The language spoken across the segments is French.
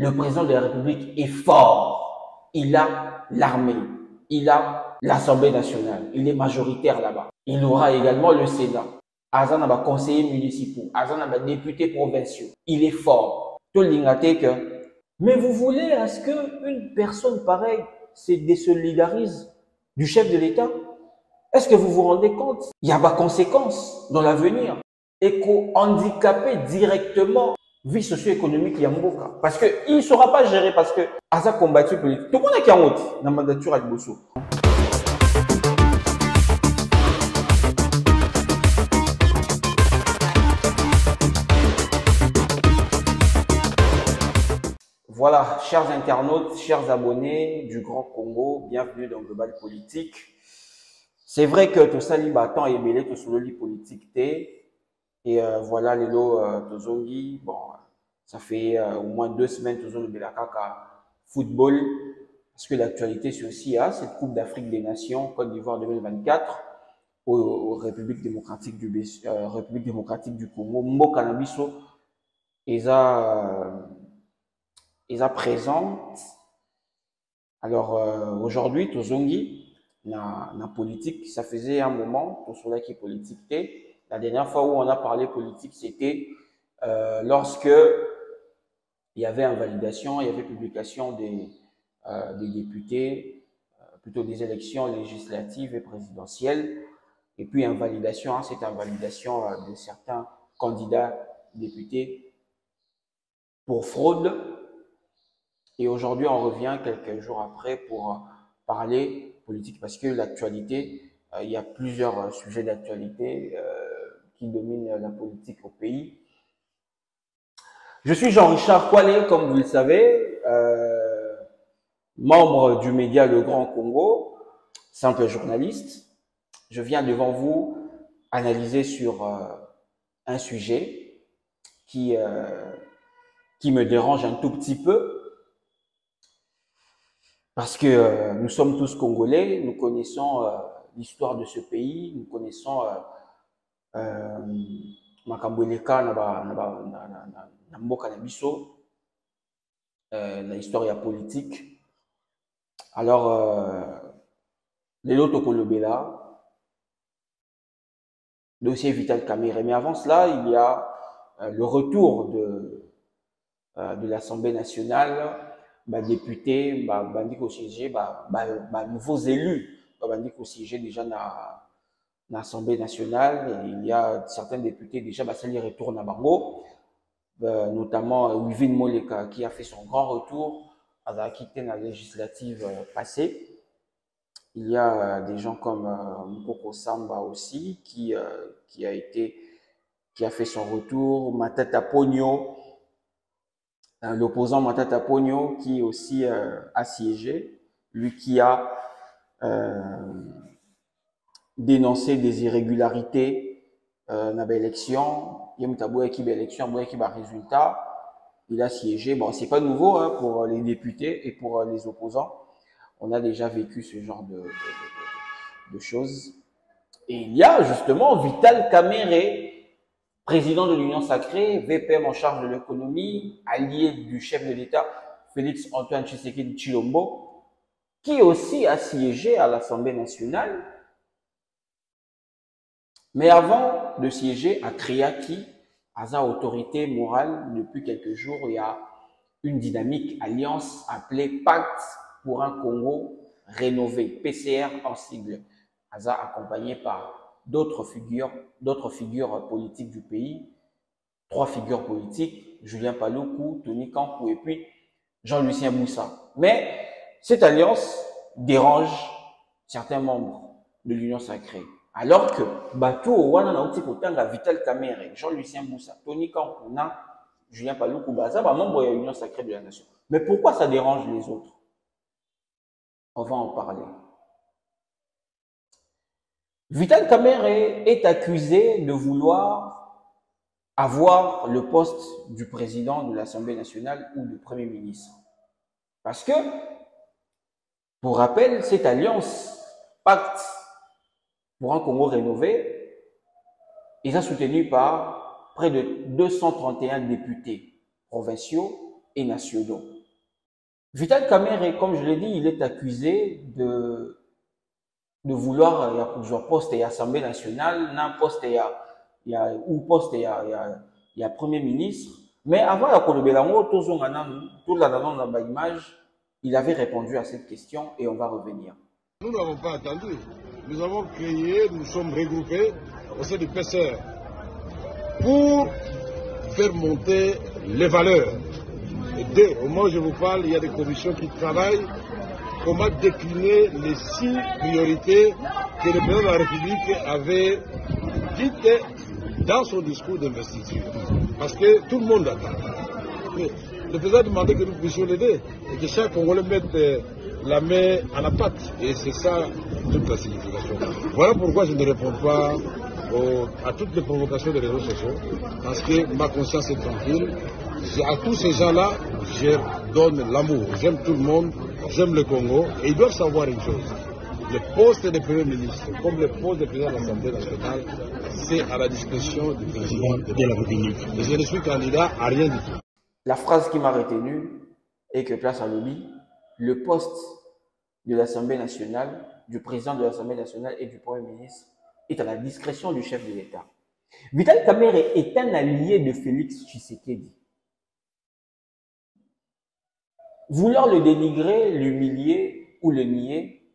Le président de la République est fort. Il a l'armée. Il a l'Assemblée nationale. Il est majoritaire là-bas. Il aura également le Sénat. Azan a conseillers municipaux. Azan a députés provinciaux. Il est fort. Tout l'ingate que. Mais vous voulez, est-ce qu'une personne pareille se désolidarise du chef de l'État? Est-ce que vous vous rendez compte? Il y a des conséquences dans l'avenir. Et qu'on handicapé directement vie socio-économique Yamboka. Parce qu'il ne sera pas géré parce que Aza combattu politique. Tout le monde est qui en haut dans la mandature à Liboso. Voilà, chers internautes, chers abonnés du Grand Congo, bienvenue dans Global Politique. C'est vrai que tout ça, tant et belé, tout sur le lit politique, et voilà, les lots Tozongi, bon, ça fait au moins 2 semaines, Tozongi Belakaka football, parce que l'actualité, c'est aussi cette Coupe d'Afrique des Nations, Côte d'Ivoire 2024, aux République démocratique du Congo, Mbo Canabiso, ils a présente. Alors, aujourd'hui, Tozongi, na politique, ça faisait un moment, tout sur qui politique était. La dernière fois où on a parlé politique, c'était lorsque il y avait invalidation, il y avait publication des députés, plutôt des élections législatives et présidentielles, et puis invalidation, cette invalidation de certains candidats députés pour fraude. Et aujourd'hui, on revient quelques jours après pour parler politique, parce que l'actualité, il y a plusieurs sujets d'actualité qui dominent la politique au pays. Je suis Jean-Richard Koualé, comme vous le savez, membre du média Le Grand Congo, simple journaliste. Je viens devant vous analyser sur un sujet qui me dérange un tout petit peu, parce que nous sommes tous Congolais, nous connaissons l'histoire de ce pays, nous connaissons Makambweleka na mboka na biso, la histoire politique. Alors, lelo tokolobela, dossier Vital Kamerhe. Mais avant cela, il y a le retour de l'Assemblée nationale, députés, nouveaux élus, au siège déjà dans l'Assemblée nationale. Et il y a certains députés déjà qui retournent à Bango, notamment Wivine Moleka qui a fait son grand retour à la quitté la législative passée. Il y a des gens comme Mukoko Samba aussi qui a fait son retour. Matata Pogno, l'opposant Matata Pogno qui aussi a siégé, lui qui a dénoncé des irrégularités dans l'élection. Il y a un résultat. Il a siégé. Bon, c'est pas nouveau pour les députés et pour les opposants. On a déjà vécu ce genre de choses. Et il y a justement Vital Kamerhe, président de l'Union sacrée, VPM en charge de l'économie, allié du chef de l'État, Félix Antoine Tshisekedi Tshilombo, qui aussi a siégé à l'Assemblée nationale. Mais avant de siéger à Kriaki, à sa autorité morale, depuis quelques jours, il y a une dynamique alliance appelée Pacte pour un Congo rénové, PCR en sigle. Aza accompagné par d'autres figures politiques du pays, 3 figures politiques, Julien Paluku, Tony Kampou et puis Jean-Lucien Moussa. Mais cette alliance dérange certains membres de l'Union sacrée. Alors que Batou Wana na uti kotanga Vital Kamerhe, Jean-Lucien Moussa, Tony Kampou, Julien Paluku, Baza, membre de l'Union sacrée de la nation. Mais pourquoi ça dérange les autres? On va en parler. Vital Kamerhe est accusé de vouloir avoir le poste du président de l'Assemblée nationale ou du Premier ministre. Parce que, pour rappel, cette alliance, Pacte pour un Congo rénové, est soutenue par près de 231 députés provinciaux et nationaux. Vital Kamerhe, comme je l'ai dit, il est accusé de vouloir un poste et Assemblée nationale, un poste et poste et Premier ministre. Mais avant toute la image, il avait répondu à cette question et on va revenir. Nous n'avons pas attendu. Nous avons créé, nous sommes regroupés au sein du PCR pour faire monter les valeurs. Et au moment où je vous parle, il y a des commissions qui travaillent comment décliner les 6 priorités que le président de la République avait dites dans son discours d'investiture. Parce que tout le monde attend. Mais le président demandait que nous puissions l'aider et que chaque Congolais mette la main à la pâte. Et c'est ça toute la signification. Voilà pourquoi je ne réponds pas à toutes les provocations des réseaux sociaux, parce que ma conscience est tranquille. À tous ces gens-là, je donne l'amour. J'aime tout le monde, j'aime le Congo, et ils doivent savoir une chose. Le poste de Premier ministre, comme le poste de président de l'Assemblée nationale, c'est à la discrétion du président de la République. Et je ne suis candidat à rien du tout. La phrase qui m'a retenu est que Place à Lobby, le poste de l'Assemblée nationale, du président de l'Assemblée nationale et du Premier ministre est à la discrétion du chef de l'État. Vital Kamerhe est un allié de Félix Tshisekedi. Vouloir le dénigrer, l'humilier ou le nier,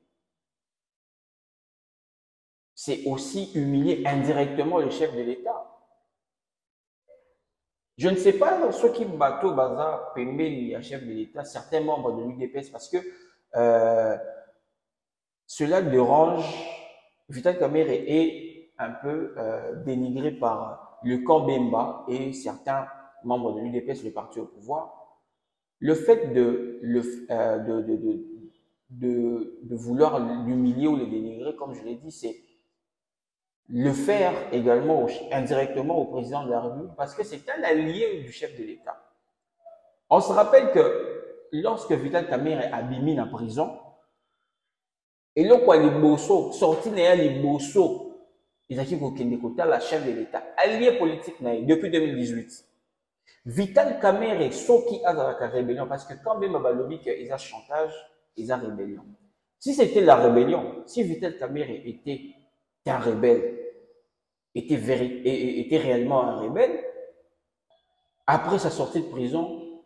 c'est aussi humilier indirectement le chef de l'État. Je ne sais pas ce qui bateau baza pembeni à chef de l'État, certains membres de l'UDPS, parce que cela dérange. Vital Kamerhe est un peu dénigré par le camp Bemba et certains membres de l'UDPS, le parti au pouvoir. Le fait de vouloir l'humilier ou le dénigrer, comme je l'ai dit, c'est le faire également indirectement au président de la République parce que c'est un allié du chef de l'État. On se rappelle que lorsque Vital Kamerhe a bimi en prison, et là, quoi, les bosso, sorti les bosso, ils ont dit la chef de l'État, allié politique depuis 2018. Vital Kamerhe, Soki a la rébellion, parce que quand même Balobi qu'ils ont chantage, ils ont rébellion. Si c'était la rébellion, si Vital Kamerhe était un rebelle, était réellement un rebelle, après sa sortie de prison,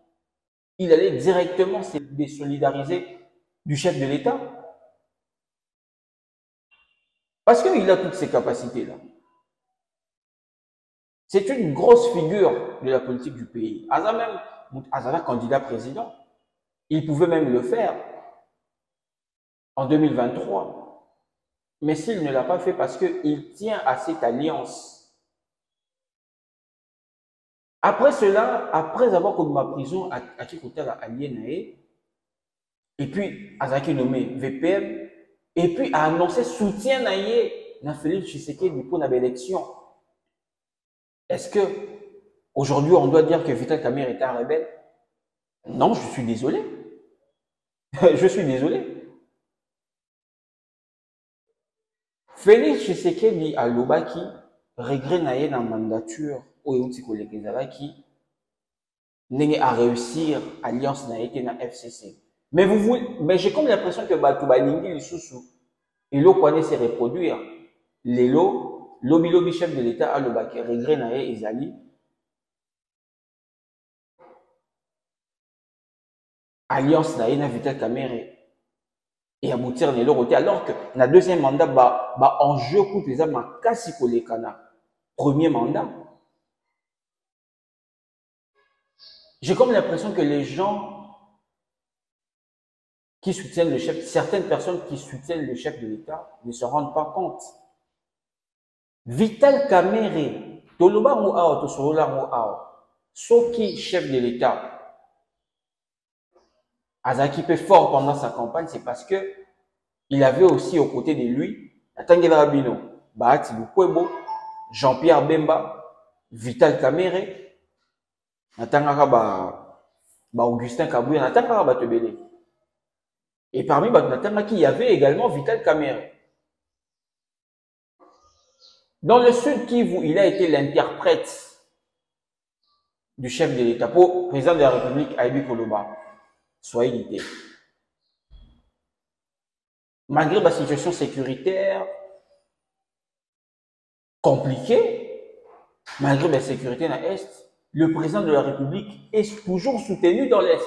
il allait directement se désolidariser du chef de l'État. Parce qu'il a toutes ces capacités-là. C'est une grosse figure de la politique du pays. Azala, candidat président, il pouvait même le faire en 2023. Mais s'il ne l'a pas fait parce qu'il tient à cette alliance. Après cela, après avoir connu ma prison à Kikotala allié, et puis Azaki nommé VPM, et puis a annoncé soutien na Félix Tshisekedi pour l'élection. Est-ce que aujourd'hui on doit dire que Vital Kamerhe est un rebelle? Non, je suis désolé. Je suis désolé. Félix Tshisekedi a lobaki regret naye na mandature oyuti kolekezalaki n'est à réussir alliance na été na FCC. Mais j'ai comme l'impression que Batouba Lingi Lissousou, et l'eau connaît se reproduire. L'élo, lobby chef de l'État a le baquet, regret naé Ezali. Alliance naé na Vital Kamerhe. Et aboutir l'élo côté. Alors que na deuxième mandat, en jeu pour les hommes, kasi kolekana. Premier mandat. J'ai comme l'impression que les gens qui soutiennent le chef, certaines personnes qui soutiennent le chef de l'État ne se rendent pas compte. Vital Kamerhe, Toloba Mouao, Tosorola Mouao, Soki, chef de l'État, Azaki fait fort pendant sa campagne, c'est parce que il avait aussi aux côtés de lui, Atangela Rabino, Bahati Lukwebo, Jean-Pierre Bemba, Vital Kamerhe, Natangara Augustin Kabouya, Natangara Batebele. Et parmi Batnatamaki, il y avait également Vital Kamerhe. Dans le Sud Kivu, il a été l'interprète du chef de l'État, pour le président de la République, Aïbi Koloba, soyez l'idée. Malgré la situation sécuritaire compliquée, malgré la sécurité dans l'Est, le président de la République est toujours soutenu dans l'Est.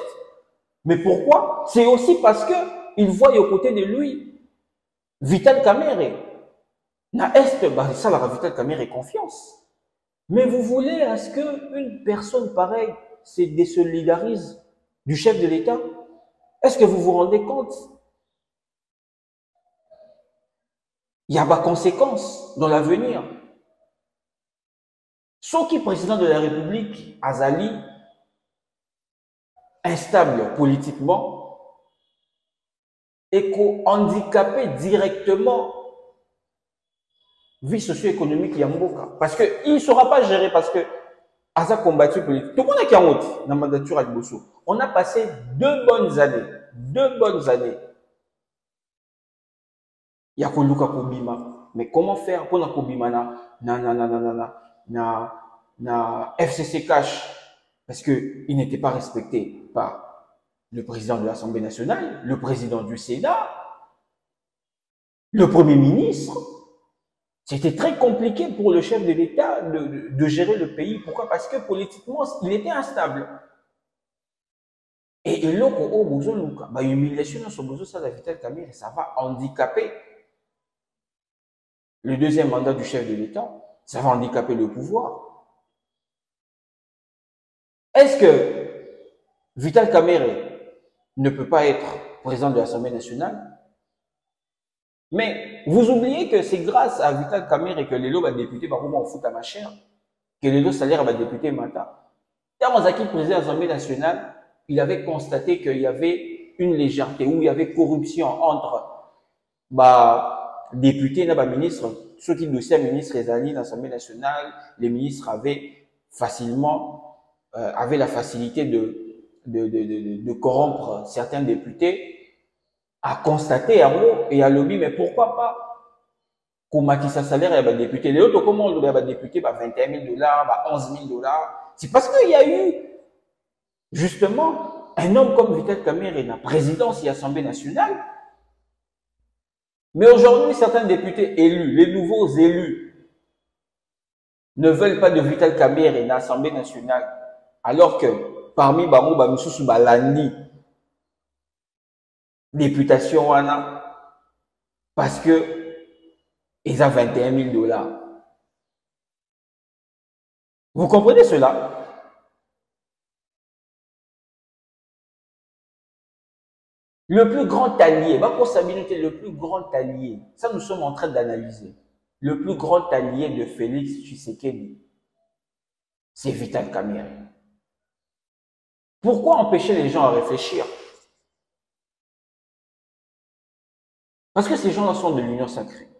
Mais pourquoi? C'est aussi parce qu'il voit aux côtés de lui Vital Kamerhe. Dans l'Est, ça va Vital Kamerhe confiance. Mais vous voulez à ce qu'une personne pareille se désolidarise du chef de l'État? Est-ce que vous vous rendez compte? Il y a des conséquences dans l'avenir. Ceux qui président de la République, Azali, instable politiquement, et handicapé directement vie socio-économique Yamboka. Parce qu'il ne sera pas géré, parce que Aza combattu politique. Tout le monde a qui en haut dans la mandature à Liboso. On a passé 2 bonnes années. 2 bonnes années. Il y a Koluka Kobima. Mais comment faire pour la Kobima na FCC Cash? Parce qu'il n'était pas respecté par le président de l'Assemblée nationale, le président du Sénat, le Premier ministre. C'était très compliqué pour le chef de l'État de gérer le pays. Pourquoi? Parce que politiquement, il était instable. Et là, l'humiliation sur Bozo, ça, Vital Kamerhe, ça va handicaper le deuxième mandat du chef de l'État. Ça va handicaper le pouvoir. Est-ce que Vital Kamerhe ne peut pas être président de l'Assemblée nationale? Mais vous oubliez que c'est grâce à Vital Kamerhe que Lelo va député par comment on fout à ma chère, que Lelo salaire va député Mata. Quand Mazaki président de l'Assemblée nationale, il avait constaté qu'il y avait une légèreté, où il y avait corruption entre députés et ministres. Ceux qui dossiers ministres et alliés dans l'Assemblée nationale, les ministres avaient la facilité de corrompre certains députés, à constater et à lobby, mais pourquoi pas qu'on sa salaire et député. Les autres, comment on doit député 21 000 $, 11 000 $. C'est parce qu'il y a eu justement un homme comme Vital Kamerhe dans la présidence et l'Assemblée nationale. Mais aujourd'hui, certains députés élus, les nouveaux élus, ne veulent pas de Vital Kamerhe dans l'Assemblée nationale, alors que parmi Bamou Bamoussou Balandi, députation parce que ils ont 21 000 $. Vous comprenez cela? Le plus grand allié, le plus grand allié, ça nous sommes en train d'analyser. Le plus grand allié de Félix Tshisekedi, c'est Vital Kamerhe. Pourquoi empêcher les gens à réfléchir? Parce que ces gens-là sont de l'union sacrée.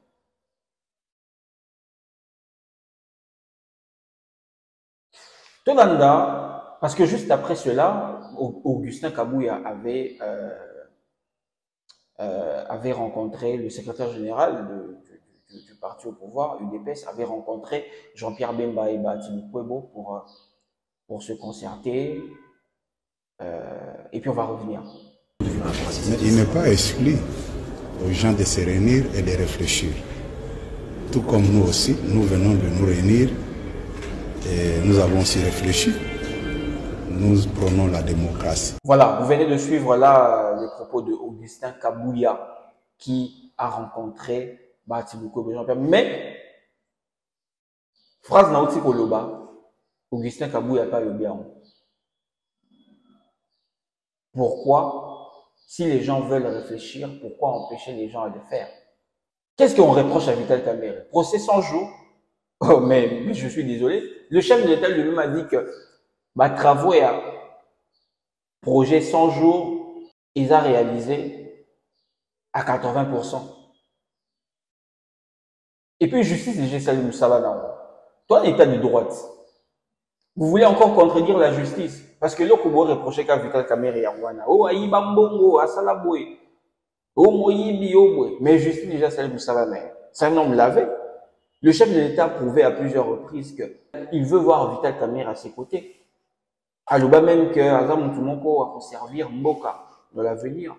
Tolanda, parce que juste après cela, Augustin Kabouya avait rencontré le secrétaire général du parti au pouvoir, UDPS, avait rencontré Jean-Pierre Bemba et Bahatini Kwebo pour se concerter. Et puis on va revenir. Il n'est pas exclu aux gens de se réunir et de réfléchir. Tout comme nous aussi, nous venons de nous réunir et nous avons aussi réfléchi. Nous prenons la démocratie. Voilà, vous venez de suivre là les propos de Augustin Kabouya qui a rencontré Bahatini Kwebo. Mais, phrase Naouti Koloba, Augustin Kabouya pas le bien. Pourquoi, si les gens veulent réfléchir, pourquoi empêcher les gens de le faire? Qu'est-ce qu'on reproche à Vital Kamerhe? Procès 100 jours. Oh, mais je suis désolé. Le chef de l'État lui-même a dit que travaux et projet 100 jours, ils ont réalisé à 80%. Et puis justice, les Salim Moussaba. Toi, l'État de droite, vous voulez encore contredire la justice? Parce que là, vous reprochez qu'à Vital Kamerhe Yangwana. Oh, Aïbambongo, Asalaboui. Oh, Moyibi, oh, mais justice déjà, Salim Moussaba. Ça, non, me l'avait. Le chef de l'État a prouvé à plusieurs reprises qu'il veut voir Vital Kamerhe à ses côtés. aloba même que Azam Moutoumoko va servir Mboka dans l'avenir.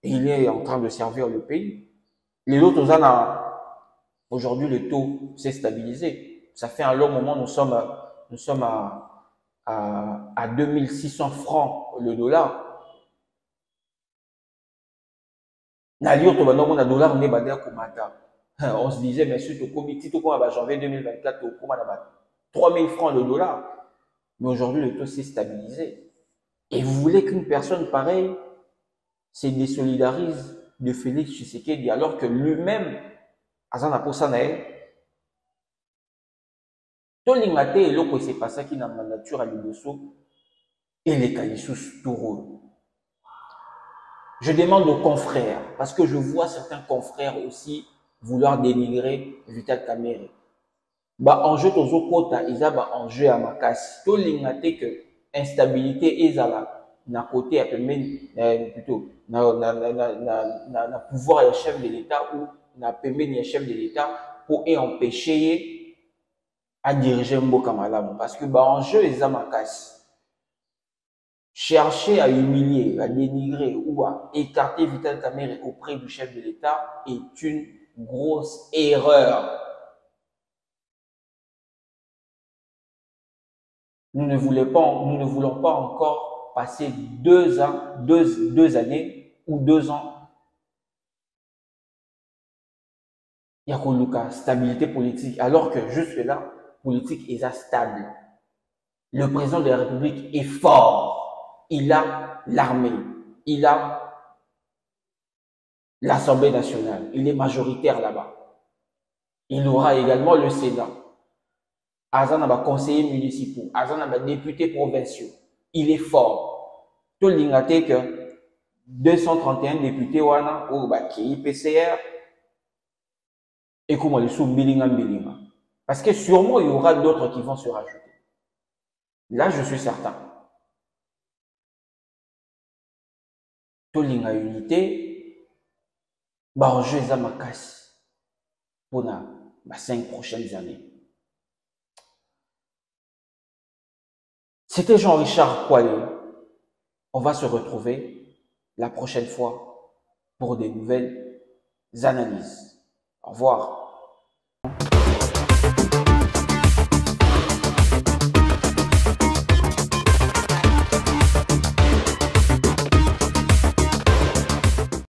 Et il est en train de servir le pays. Les autres, aujourd'hui, le taux s'est stabilisé. Ça fait un long moment, nous sommes à 2600 francs le dollar. On se disait, mais surtout, comme janvier 2024, 3000 francs le dollar. Mais aujourd'hui, le taux s'est stabilisé. Et vous voulez qu'une personne pareille se désolidarise de Félix Tshisekedi alors que lui-même, Azana Posanae, tout l'ingate et l'eau qui s'est passé qui n'a pas nature à l'Ibosso et les Kalissous Touro. Je demande aux confrères, parce que je vois certains confrères aussi vouloir dénigrer Vital Kamerhe. Bah, enjeu tozo kota, ils ont enjeu à Makassi. Tout l'ingate que instabilité est na côté à plutôt na pouvoir du chef de l'État ou na permis du chef de l'État pour empêcher à diriger Mboka Malamu parce que bah enjeu est Makassi. Chercher à humilier, à dénigrer ou à écarter Vital Kamerhe auprès du chef de l'État est une grosse erreur. Nous ne voulons pas encore passer 2 ans, deux années ou 2 ans. Il y a une stabilité politique, alors que jusque-là, politique est stable. Le président de la République est fort. Il a l'armée. Il a l'Assemblée nationale. Il est majoritaire là-bas. Il aura également le Sénat. Azan a conseillers municipaux. Azan a députés provinciaux. Il est fort. Tout le monde que 231 députés wana ou qui PCR et comment les sous bilinga. Parce que sûrement il y aura d'autres qui vont se rajouter. Là, je suis certain. Tout le monde a unité. Enjeu est Makassi pour les 5 prochaines années. C'était Jean-Richard Poilé. On va se retrouver la prochaine fois pour des nouvelles analyses. Au revoir.